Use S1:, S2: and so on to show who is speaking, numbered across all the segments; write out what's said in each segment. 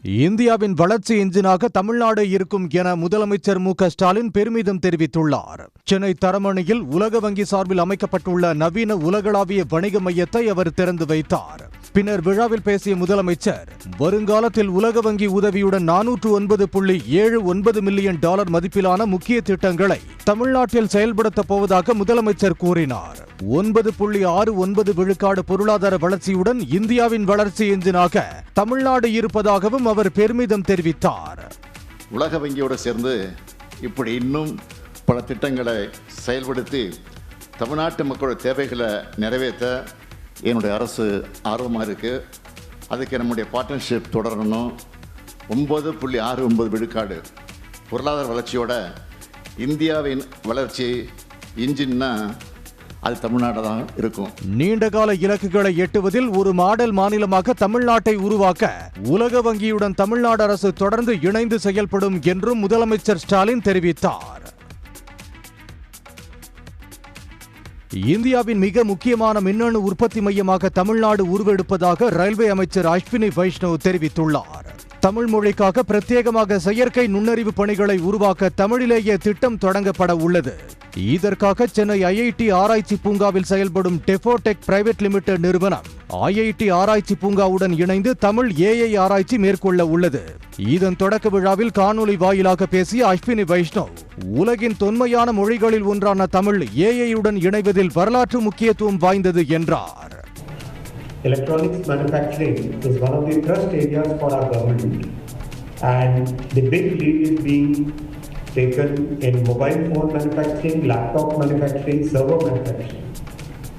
S1: இந்தியாவின் வளர்ச்சி எஞ்சினாக தமிழ்நாடு இருக்கும் என முதலமைச்சர் மு.க.ஸ்டாலின் பெருமிதம் தெரிவித்துள்ளார். சென்னை தரமணியில் உலக வங்கி சார்பில் அமைக்கப்பட்டுள்ள நவீன உலகளாவிய வணிக மையத்தை அவர் திறந்து வைத்தார். பின்னர் விழாவில் பேசிய முதலமைச்சர், வருங்காலத்தில் உலக வங்கி உதவியுடன் 409.79 மில்லியன் டாலர் மதிப்பிலான முக்கிய திட்டங்களை தமிழ்நாட்டில் செயல்படுத்தப் போவதாக முதலமைச்சர் கூறினார். 9.69 விழுக்காடு பொருளாதார வளர்ச்சியுடன் இந்தியாவின் வளர்ச்சி எஞ்சினாக தமிழ்நாடு இருப்பதாகவும் அவர் பெருமிதம் தெரிவித்தார்.
S2: உலக வங்கியோடு சேர்ந்து இப்படி இன்னும் பல திட்டங்களை செயல்படுத்தி தமிழ்நாட்டு மக்களோட தேவைகளை நிறைவேற்ற என்னுடைய அரசு ஆர்வமாக இருக்குது. அதுக்கு நம்முடைய பார்ட்னர்ஷிப் தொடரணும். 9.69 விழுக்காடு பொருளாதார வளர்ச்சியோட இந்தியாவின் வளர்ச்சி இன்ஜின்னா அது தமிழ்நாடு தான் இருக்கும்.
S1: நீண்டகால இலக்குகளை எட்டுவதில் ஒரு மாடல் மாநிலமாக தமிழ்நாட்டை உருவாக்க உலக வங்கியுடன் தமிழ்நாடு அரசு தொடர்ந்து இணைந்து செயல்படும் என்றும் முதலமைச்சர் ஸ்டாலின் தெரிவித்தார். இந்தியாவின் மிக முக்கியமான மின்னணு உற்பத்தி மையமாக தமிழ்நாடு உருவெடுப்பதாக ரயில்வே அமைச்சர் அஸ்வினி வைஷ்ணவ் தெரிவித்துள்ளார். தமிழ் மொழிக்காக பிரத்யேகமாக செயற்கை நுண்ணறிவு பணிகளை உருவாக்க தமிழிலேயே திட்டம் தொடங்கப்பட உள்ளது. இதற்காக சென்னை ஐஐடி ஆராய்ச்சி பூங்காவில் செயல்படும் டெஃபோடெக் பிரைவேட் லிமிடெட் நிறுவனம் ஐஐடி ஆராய்ச்சி பூங்காவுடன் இணைந்து தமிழ் ஏஐ ஆராய்ச்சி மேற்கொள்ள உள்ளது. இதன் தொடக்க விழாவில் காணொலி வாயிலாக பேசிய அஸ்வினி வைஷ்ணவ், உலகின் தொன்மையான மொழிகளில் ஒன்றான தமிழ் ஏஐயுடன் இணைவதில் வரலாற்று முக்கியத்துவம் வாய்ந்தது என்றார்.
S3: Electronics manufacturing is one of the thrust areas for our government, and the big lead is being taken in mobile phone manufacturing, laptop manufacturing, server manufacturing.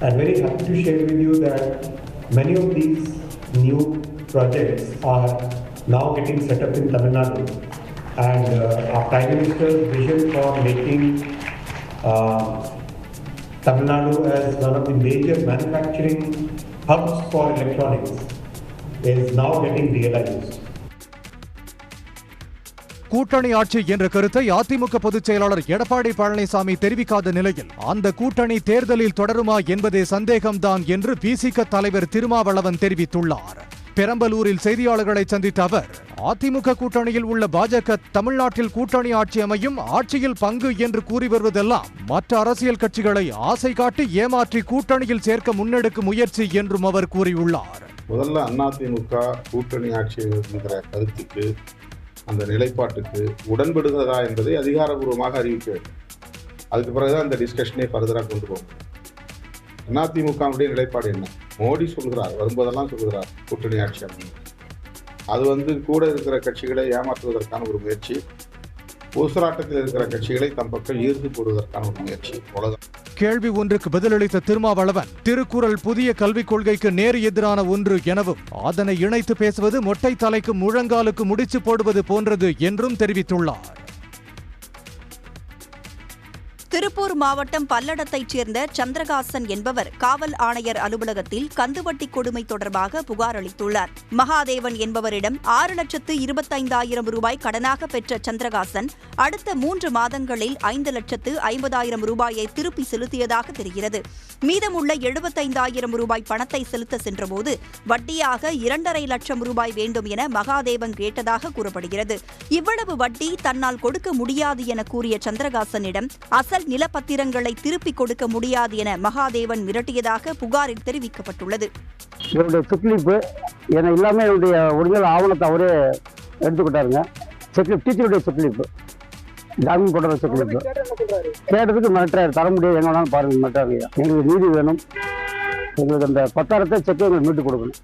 S3: I'm very happy to share with you that many of these new projects are now getting set up in Tamil Nadu, and our Prime Minister's vision for making Tamil Nadu as one of the major manufacturing hubs for electronics is now getting realized.
S1: கூட்டணி ஆட்சி என்ற கருத்தை அதிமுக பொதுச் செயலாளர் எடப்பாடி பழனிசாமி தெரிவிக்காத நிலையில் அந்த கூட்டணி தேர்தலில் தொடருமா என்பதே சந்தேகம்தான் என்று விசிக தலைவர் திருமாவளவன் தெரிவித்துள்ளார். பெரம்பலூரில் செய்தியாளர்களை சந்தித்த அவர், அதிமுக கூட்டணியில் உள்ள பாஜக தமிழ்நாட்டில் கூட்டணி ஆட்சி அமையும், ஆட்சியில் பங்கு என்று கூறி வருவதெல்லாம் மற்ற அரசியல் கட்சிகளை ஆசை காட்டி ஏமாற்றி கூட்டணியில் சேர்க்க முன்னெடுக்கும் முயற்சி என்றும் அவர் கூறியுள்ளார்.
S4: முதல்ல அதிமுக கூட்டணி ஆட்சி என்கிற கருத்துக்கு, அந்த நிலைப்பாட்டுக்கு உடன்படுகிறதா என்பதை அதிகாரப்பூர்வமாக அறிவிக்க வேண்டும். அதுக்கு பிறகுதான் அந்த டிஸ்கஷனே ஃபர்தராக கொண்டு போகும். அதிமுகவுடைய நிலைப்பாடு என்ன? மோடி சொல்கிறார், வரும்போதெல்லாம் சொல்கிறார் கூட்டணி ஆட்சி அமையும். அது கூட இருக்கிற கட்சிகளை ஏமாற்றுவதற்கான ஒரு முயற்சி, ஊசலாட்டத்தில் இருக்கிற கட்சிகளை தம் பக்கம் ஈர்த்து போடுவதற்கான ஒரு முயற்சி. அவ்வளவுதான்.
S1: கேள்வி ஒன்றுக்கு பதிலளித்த திருமாவளவன், திருக்குறள் புதிய கல்விக் கொள்கைக்கு நேர் எதிரான ஒன்று எனவும் அதனை இணைத்து பேசுவது மொட்டை தலைக்கு முழங்காலுக்கு முடிச்சு போடுவது போன்றது என்றும் தெரிவித்துள்ளார்.
S5: திருப்பூர் மாவட்டம் பல்லடத்தைச் சேர்ந்த சந்திரகாசன் என்பவர் காவல் ஆணையர் அலுவலகத்தில் கந்துவட்டி கொடுமை தொடர்பாக புகார் அளித்துள்ளார். மகாதேவன் என்பவரிடம் 6,25,000 ரூபாய் கடனாக பெற்ற சந்திரகாசன் அடுத்த 3 மாதங்களில் 5,50,000 ரூபாயை திருப்பி செலுத்தியதாக தெரிகிறது. மீதமுள்ள 75,000 ரூபாய் பணத்தை செலுத்த சென்றபோது வட்டியாக 2,50,000 லட்சம் ரூபாய் வேண்டும் என மகாதேவன் கேட்டதாக கூறப்படுகிறது. இவ்வளவு வட்டி தன்னால் கொடுக்க முடியாது என கூறிய சந்திரகாசனிடம் அசல் நிலப்பத்திரங்களை திருப்பிக் கொடுக்க முடியாது என மகாதேவன் மிரட்டியதாக புகாரில் தெரிவிக்கப்பட்டுள்ளது.
S6: இவருடைய செக்லிப்பு என எல்லாமே என்னுடைய ஒரிஜினல் ஆவணத்தை அவரே எடுத்துக்கிட்டாருங்க. டீச்சருடைய செக்லிப்பு, ஜாமீன் போடுற செக்லிப்பு கேட்டதுக்கு மிரட்டுறாரு. தர முடியாது, எங்க வேணாலும் பாருங்க, மிரட்டாரு. எங்களுக்கு நீதி வேணும், எங்களுக்கு அந்த 10,000 செக்கை எங்களுக்கு மீட்டு கொடுக்கணும்.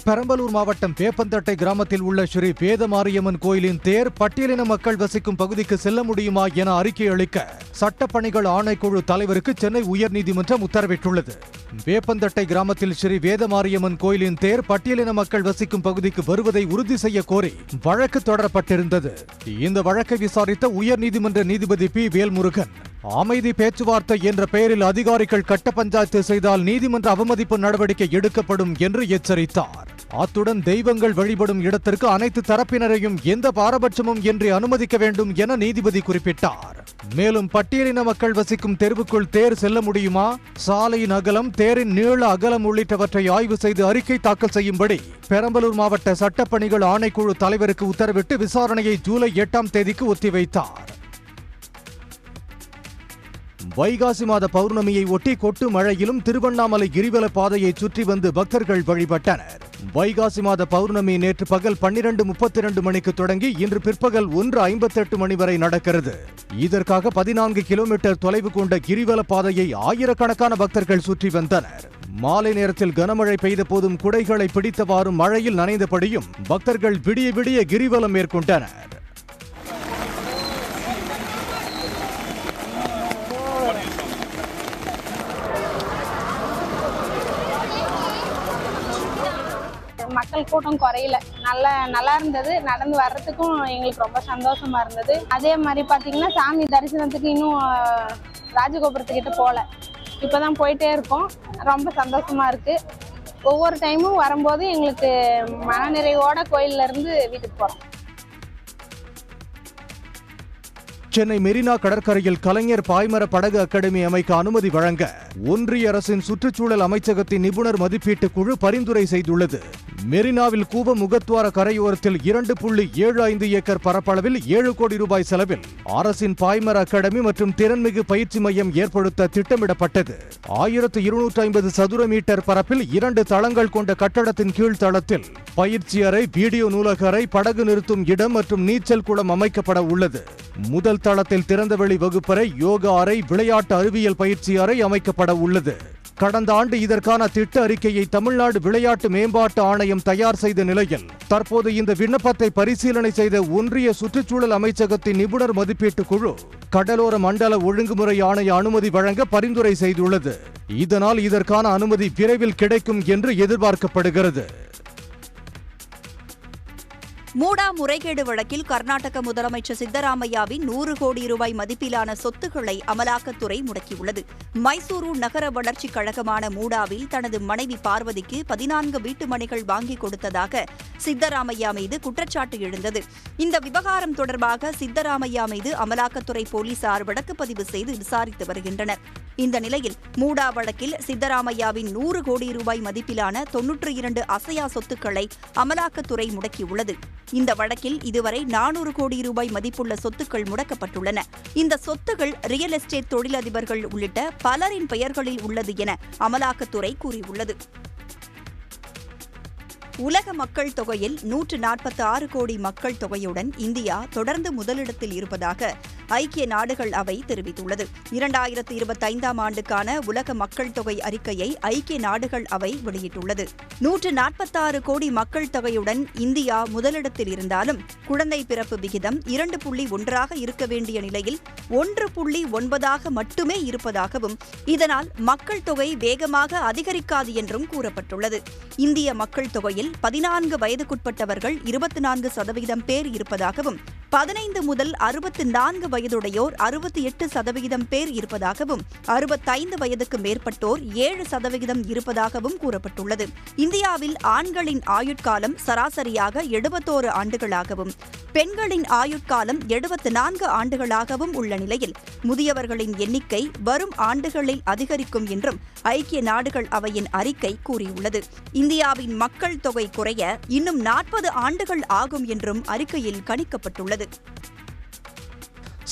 S1: பெரம்பலூர் மாவட்டம் வேப்பந்தட்டை கிராமத்தில் உள்ள ஸ்ரீ வேதமாரியம்மன் கோயிலின் தேர் பட்டியலின மக்கள் வசிக்கும் பகுதிக்கு செல்ல முடியுமா என அறிக்கை அளிக்க சட்டப்பணிகள் ஆணைக்குழு தலைவருக்கு சென்னை உயர்நீதிமன்றம் உத்தரவிட்டுள்ளது. வேப்பந்தட்டை கிராமத்தில் ஸ்ரீ வேதமாரியம்மன் கோயிலின் தேர் பட்டியலின மக்கள் வசிக்கும் பகுதிக்கு வருவதை உறுதி செய்ய கோரி வழக்கு தொடரப்பட்டிருந்தது. இந்த வழக்கை விசாரித்த உயர்நீதிமன்ற நீதிபதி பி. வேல்முருகன் அமைதி பேச்சுவார்த்தை என்ற பெயரில் அதிகாரிகள் கட்ட பஞ்சாயத்து செய்தால் நீதிமன்ற அவமதிப்பு நடவடிக்கை எடுக்கப்படும் என்று எச்சரித்தார். அத்துடன் தெய்வங்கள் வழிபடும் இடத்திற்கு அனைத்து தரப்பினரையும் எந்த பாரபட்சமும் இன்றி அனுமதிக்க வேண்டும் என நீதிபதி குறிப்பிட்டார். மேலும் பட்டியலின மக்கள் வசிக்கும் தெருவுக்குள் தேர் செல்ல முடியுமா, சாலையின் அகலம், தேரின் நீள அகலம் உள்ளிட்டவற்றை ஆய்வு செய்து அறிக்கை தாக்கல் செய்யும்படி பெரம்பலூர் மாவட்ட சட்டப்பணிகள் ஆணைக்குழு தலைவருக்கு உத்தரவிட்டு விசாரணையை ஜூலை 8ஆம் தேதிக்கு ஒத்திவைத்தார். வைகாசி மாத பௌர்ணமியை ஒட்டி கொட்டு மழையிலும் திருவண்ணாமலை கிரிவல பாதையை சுற்றி வந்து பக்தர்கள் வழிபட்டனர். வைகாசி மாத பௌர்ணமி நேற்று பகல் 12:32 மணிக்கு தொடங்கி இன்று பிற்பகல் 1:58 மணி வரை நடக்கிறது. இதற்காக 14 கிலோமீட்டர் தொலைவு கொண்ட கிரிவல பாதையை ஆயிரக்கணக்கான பக்தர்கள் சுற்றி வந்தனர். மாலை நேரத்தில் கனமழை பெய்த போதும் குடைகளை பிடித்தவாறு மழையில் நனைந்தபடியும் பக்தர்கள் விடிய விடிய கிரிவலம் மேற்கொண்டனர்.
S7: மக்கள் கூட்டம் குறையல, நல்லா இருந்தது. நடந்து வர்றதுக்கும் எங்களுக்கு ரொம்ப சந்தோஷமா இருந்தது. அதே மாதிரி பார்த்தீங்கன்னா சாமி தரிசனத்துக்கு இன்னும் ராஜகோபுரத்துக்கிட்ட போகல, இப்போதான் போயிட்டே இருக்கோம். ரொம்ப சந்தோஷமா இருக்கு. ஒவ்வொரு டைமும் வரும்போது எங்களுக்கு மனநிறைவோட கோயில்ல இருந்து வீட்டுக்கு போறோம்.
S1: சென்னை மெரினா கடற்கரையில் கலைஞர் பாய்மர படகு அகாடமி அமைக்க அனுமதி வழங்க ஒன்றிய அரசின் சுற்றுச்சூழல் அமைச்சகத்தின் நிபுணர் மதிப்பீட்டு குழு பரிந்துரை செய்துள்ளது. மெரினாவில் கூவ முகத்வார கரையோரத்தில் 2.75 ஏக்கர் பரப்பளவில் 7 கோடி ரூபாய் செலவில் அரசின் பாய்மர அகாடமி மற்றும் திறன்மிகு பயிற்சி மையம் ஏற்படுத்த திட்டமிடப்பட்டது. 1250 சதுர மீட்டர் பரப்பில் 2 தளங்கள் கொண்ட கட்டடத்தின் கீழ் தளத்தில் பயிற்சி அறை, வீடியோ நூலக அறை, படகு நிறுத்தும் இடம் மற்றும் நீச்சல் குளம் அமைக்கப்பட உள்ளது. முதல் தளத்தில் திறந்தவெளி வகுப்பறை, யோகா அறை, விளையாட்டு அறிவியல் பயிற்சி அறை அமைக்கப்பட உள்ளது. கடந்த ஆண்டு இதற்கான திட்ட அறிக்கையை தமிழ்நாடு விளையாட்டு மேம்பாட்டு ஆணையம் தயார் செய்த நிலையில் தற்போது இந்த விண்ணப்பத்தை பரிசீலனை செய்த ஒன்றிய சுற்றுச்சூழல் அமைச்சகத்தின் நிபுணர் மதிப்பீட்டு குழு கடலோர மண்டல ஒழுங்குமுறை ஆணைய அனுமதி வழங்க பரிந்துரை செய்துள்ளது. இதனால் இதற்கான அனுமதி விரைவில் கிடைக்கும் என்று எதிர்பார்க்கப்படுகிறது.
S5: மூடா முறைகேடு வழக்கில் கர்நாடக முதலமைச்சர் சித்தராமையாவின் 100 கோடி ரூபாய் மதிப்பிலான சொத்துக்களை அமலாக்கத்துறை முடக்கியுள்ளது. மைசூரு நகர வளர்ச்சிக் கழகமான மூடாவில் தனது மனைவி பார்வதிக்கு 14 வீட்டு மனைகள் வாங்கி கொடுத்ததாக சித்தராமையா மீது குற்றச்சாட்டு எழுந்தது. இந்த விவகாரம் தொடர்பாக சித்தராமையா மீது அமலாக்கத்துறை போலீசார் வழக்கு பதிவு செய்து விசாரித்து வருகின்றனர். இந்த நிலையில் மூடா வழக்கில் சித்தராமையாவின் 100 கோடி ரூபாய் மதிப்பிலான 92 அசையா சொத்துக்களை அமலாக்கத்துறை முடக்கியுள்ளது. இந்த வழக்கில் இதுவரை 400 கோடி ரூபாய் மதிப்புள்ள சொத்துக்கள் முடக்கப்பட்டுள்ளன. இந்த சொத்துகள் ரியல் எஸ்டேட் தொழிலதிபர்கள் உள்ளிட்ட பலரின் பெயர்களில் உள்ளது என அமலாக்கத்துறை கூறியுள்ளது. உலக மக்கள் தொகையில் 146 கோடி மக்கள் தொகையுடன் இந்தியா தொடர்ந்து முதலிடத்தில் இருப்பதாக ஐக்கிய நாடுகள் அவை தெரிவித்துள்ளது. 2025ஆம் ஆண்டுக்கான உலக மக்கள் தொகை அறிக்கையை ஐக்கிய நாடுகள் அவை வெளியிட்டுள்ளது. 146 கோடி மக்கள் தொகையுடன் இந்தியா முதலிடத்தில் இருந்தாலும் குழந்தை பிறப்பு விகிதம் 2.1ஆக இருக்க வேண்டிய நிலையில் 1.9ஆக மட்டுமே இருப்பதாகவும் இதனால் மக்கள் தொகை வேகமாக அதிகரிக்காது என்றும் கூறப்பட்டுள்ளது. இந்திய மக்கள் தொகையில் 14 வயதுக்குட்பட்டவர்கள் 24% பேர் இருப்பதாகவும் 15 முதல் 64 வயதுடையோர் 68% பேர் இருப்பதாகவும் 65 வயதுக்கு மேற்பட்டோர் 7% இருப்பதாகவும் கூறப்பட்டுள்ளது. இந்தியாவில் ஆண்களின் ஆயுட்காலம் சராசரியாக 71 ஆண்டுகளாகவும் பெண்களின் ஆயுட்காலம் 74 ஆண்டுகளாகவும் உள்ள நிலையில் முதியவர்களின் எண்ணிக்கை வரும் ஆண்டுகளில் அதிகரிக்கும் என்றும் ஐக்கிய நாடுகள் அவையின் அறிக்கை கூறியுள்ளது. இந்தியாவின் மக்கள் தொகை குறைய இன்னும் 40 ஆண்டுகள் ஆகும் என்றும் அறிக்கையில் கணிக்கப்பட்டுள்ளது.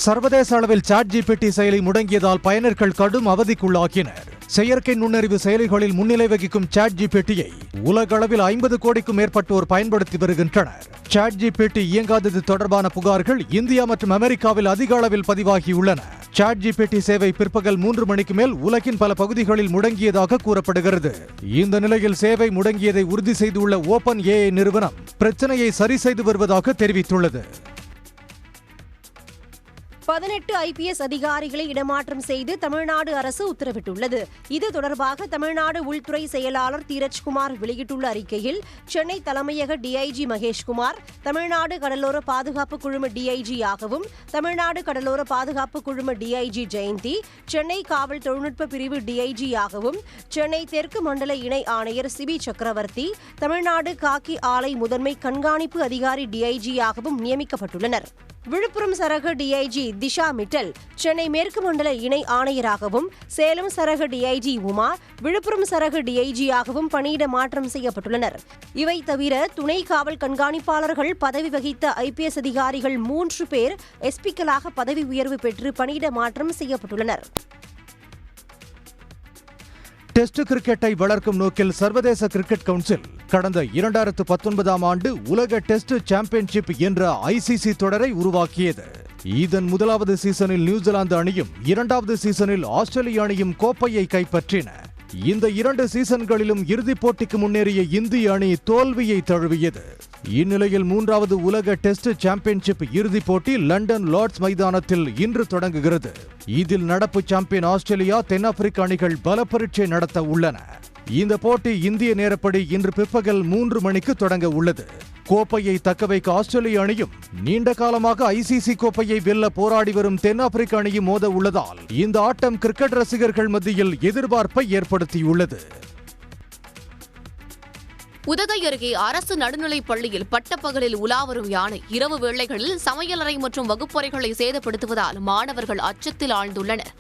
S1: சர்வதேச அளவில் ChatGPT செயலி முடங்கியதால் பயனர்கள் கடும் அவதிக்குள்ளாகினர். செயற்கை நுண்ணறிவு செயலிகளில் முன்னிலை வகிக்கும் ChatGPT-யை உலக அளவில் 50 கோடிக்கும் மேற்பட்டோர் பயன்படுத்தி வருகின்றனர். ChatGPT இயங்காதது தொடர்பான புகார்கள் இந்தியா மற்றும் அமெரிக்காவில் அதிக அளவில் பதிவாகியுள்ளன. ChatGPT சேவை பிற்பகல் 3 மணிக்கு மேல் உலகின் பல பகுதிகளில் முடங்கியதாக கூறப்படுகிறது. இந்த நிலையில் சேவை முடங்கியதை உறுதி செய்துள்ள OpenAI நிறுவனம் பிரச்சனையை சரி செய்து வருவதாக தெரிவித்துள்ளது.
S8: 18 IPS அதிகாரிகளை இடமாற்றம் செய்து தமிழ்நாடு அரசு உத்தரவிட்டுள்ளது. இது தொடர்பாக தமிழ்நாடு உள்துறை செயலாளர் தீரஜ்குமார் வெளியிட்டுள்ள அறிக்கையில், சென்னை தலைமையக டிஐஜி மகேஷ்குமார் தமிழ்நாடு கடலோர பாதுகாப்பு குழும டிஐஜியாகவும், தமிழ்நாடு கடலோர பாதுகாப்பு குழும டிஐஜி ஜெயந்தி சென்னை காவல் தொழில்நுட்ப பிரிவு டிஐஜியாகவும், சென்னை தெற்கு மண்டல இணை ஆணையர் சிபி சக்கரவர்த்தி தமிழ்நாடு காக்கி ஆலை முதன்மை கண்காணிப்பு அதிகாரி டிஐஜியாகவும் நியமிக்கப்பட்டுள்ளனர். விழுப்புரம் சரக டிஐஜி திஷா மிட்டல் சென்னை மேற்கு மண்டல இணை ஆணையராகவும், சேலம் சரக டிஐஜி உமா விழுப்புரம் சரக டிஐஜியாகவும் பணியிட மாற்றம் செய்யப்பட்டுள்ளனர். இவை தவிர துணை காவல் கண்காணிப்பாளர்கள் பதவி வகித்த IPS அதிகாரிகள் 3 பேர் எஸ்பிக்களாக பதவி உயர்வு பெற்று பணியிட மாற்றம் செய்யப்பட்டுள்ளனர்.
S1: டெஸ்ட் கிரிக்கெட்டை வளர்க்கும் நோக்கில் சர்வதேச கிரிக்கெட் கவுன்சில் கடந்த 2019ஆம் ஆண்டு உலக டெஸ்ட் சாம்பியன்ஷிப் என்ற ICC தொடரை உருவாக்கியது. இதன் முதலாவது சீசனில் நியூசிலாந்து அணியும், இரண்டாவது சீசனில் ஆஸ்திரேலிய அணியும் கோப்பையை கைப்பற்றின. இந்த 2 சீசன்களிலும் இறுதிப் போட்டிக்கு முன்னேறிய இந்திய அணி தோல்வியை தழுவியது. இந்நிலையில் 3வது உலக டெஸ்ட் சாம்பியன்ஷிப் இறுதிப் போட்டி லண்டன் லார்ட்ஸ் மைதானத்தில் இன்று தொடங்குகிறது. இதில் நடப்பு சாம்பியன் ஆஸ்திரேலியா, தென்னாப்பிரிக்க அணிகள் பல பரீட்சை நடத்த உள்ளன. இந்த போட்டி இந்திய நேரப்படி இன்று பிற்பகல் 3 மணிக்கு தொடங்க உள்ளது. கோப்பையை தக்கவைக்க ஆஸ்திரேலிய அணியும், நீண்ட காலமாக ICC கோப்பையை வெல்ல போராடி வரும் தென்னாப்பிரிக்க அணியும் மோத உள்ளதால் இந்த ஆட்டம் கிரிக்கெட் ரசிகர்கள் மத்தியில் எதிர்பார்ப்பை ஏற்படுத்தியுள்ளது.
S9: உதகை அருகே அரசு நடுநிலைப் பள்ளியில் பட்டப்பகலில் உலாவரும் யானை இரவு வேளைகளில் சமையலறை மற்றும் வகுப்பறைகளை சேதப்படுத்துவதால் மாணவர்கள் அச்சத்தில் ஆழ்ந்துள்ளனர்.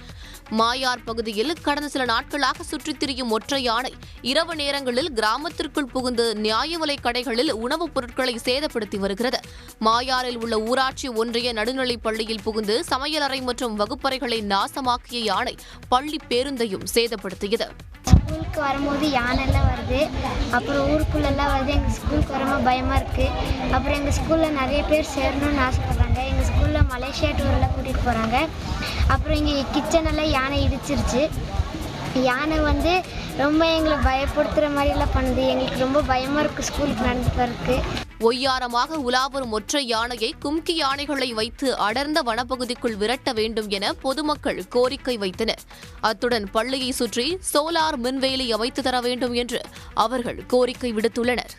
S9: மாயார் பகுதியில் கடந்த சில நாட்களாக சுற்றித் திரியும் ஒற்றை யானை இரவு நேரங்களில் கிராமத்திற்குள் புகுந்து நியாய விலைக் கடைகளில் உணவுப் பொருட்களை சேதப்படுத்தி வருகிறது. மாயாரில் உள்ள ஊராட்சி ஒன்றிய நடுநிலைப் பள்ளியில் புகுந்து சமையலறை மற்றும் வகுப்பறைகளை நாசமாக்கிய யானை பள்ளி பேருந்தையும் சேதப்படுத்தியது.
S10: ஸ்கூலுக்கு வரும்போது யானைலாம் வருது, அப்புறம் ஊருக்குள்ளெல்லாம் வருது. எங்கள் ஸ்கூலுக்கு வரும்போது பயமாக இருக்குது. அப்புறம் எங்கள் ஸ்கூலில் நிறைய பேர் சேரணும்னு ஆசைப்பட்றாங்க. எங்கள் ஸ்கூலில் மலேசியா டூரெல்லாம் கூட்டிகிட்டு போகிறாங்க. அப்புறம் இங்கே கிச்சனெல்லாம் யானை இடிச்சிருச்சு. யானை ரொம்ப எங்களை பயப்படுத்துகிற மாதிரிலாம் பண்ணுது. எங்களுக்கு ரொம்ப பயமாக இருக்குது ஸ்கூலுக்கு நடந்து போகிறதுக்கு.
S9: ஒய்யாரமாக உலாவரும் ஒற்றை யானையை கும்கி யானைகளை வைத்து அடர்ந்த வனப்பகுதிக்குள் விரட்ட வேண்டும் என பொதுமக்கள் கோரிக்கை வைத்தனர். அத்துடன் பள்ளியை சுற்றி சோலார் மின்வேலி அமைத்து தர வேண்டும் என்று அவர்கள் கோரிக்கை விடுத்துள்ளனர்.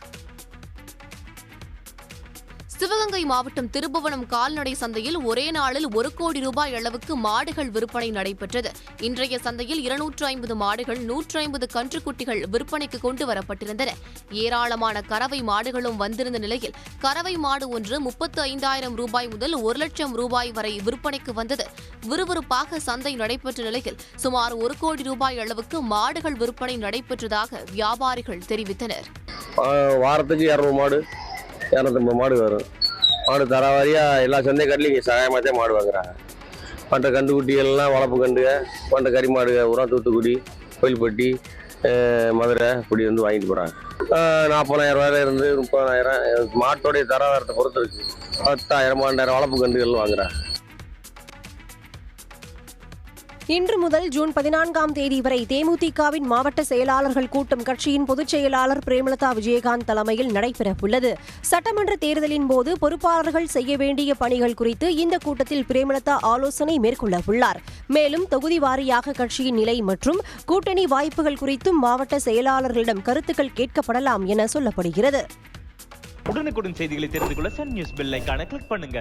S9: சிவகங்கை மாவட்டம் திருபுவனம் கால்நடை சந்தையில் ஒரே நாளில் 1 கோடி ரூபாய் அளவுக்கு மாடுகள் விற்பனை நடைபெற்றது. இன்றைய சந்தையில் 250 மாடுகள், 150 கன்றுக்குட்டிகள் விற்பனைக்கு கொண்டு வரப்பட்டிருந்தன. ஏராளமான கறவை மாடுகளும் வந்திருந்த நிலையில் கறவை மாடு ஒன்று 35,000 ரூபாய் முதல் 1 லட்சம் ரூபாய் வரை விற்பனைக்கு வந்தது. விறுவிறுப்பாக சந்தை நடைபெற்ற நிலையில் சுமார் 1 கோடி ரூபாய் அளவுக்கு மாடுகள் விற்பனை நடைபெற்றதாக வியாபாரிகள் தெரிவித்தனர்.
S11: வாரத்துக்கு 200 மாடு 250 மாடு வரும். மாடு தரவாரியாக எல்லா சந்தை கட்டிலும் இங்கே சகாயமாக மாடு வாங்குறாங்க. மற்ற கண்டுக்குட்டிகள்லாம் வளர்ப்பு கண்டுக, மற்ற கறி மாடுக உரம் தூத்துக்குடி, கோயில்பட்டி, மதுரை இப்படி வாங்கிட்டு போகிறாங்க. 40,000 இருந்து 30,000 மாட்டோடைய தராதாரத்தை பொறுத்து இருக்குது. 10,000 12,000 வளர்ப்பு கண்டுகள் வாங்குறாங்க.
S8: இன்று முதல் ஜூன் 14ஆம் தேதி வரை தேமுதிகவின் மாவட்ட செயலாளர்கள் கூட்டம் கட்சியின் பொதுச் செயலாளர் பிரேமலதா விஜயகாந்த் தலைமையில் நடைபெறவுள்ளது. சட்டமன்ற தேர்தலின் போது பொறுப்பாளர்கள் செய்ய வேண்டிய பணிகள் குறித்து இந்த கூட்டத்தில் பிரேமலதா ஆலோசனை மேற்கொள்ள உள்ளார். மேலும் தொகுதி வாரியாக கட்சியின் நிலை மற்றும் கூட்டணி வாய்ப்புகள் குறித்தும் மாவட்ட செயலாளர்களிடம் கருத்துக்கள் கேட்கப்படலாம் என சொல்லப்படுகிறது.
S12: உடனுக்குடன் செய்திகளை தெரிந்து கொள்ள சன் நியூஸ் பெல் ஐகானை கிளிக் பண்ணுங்க.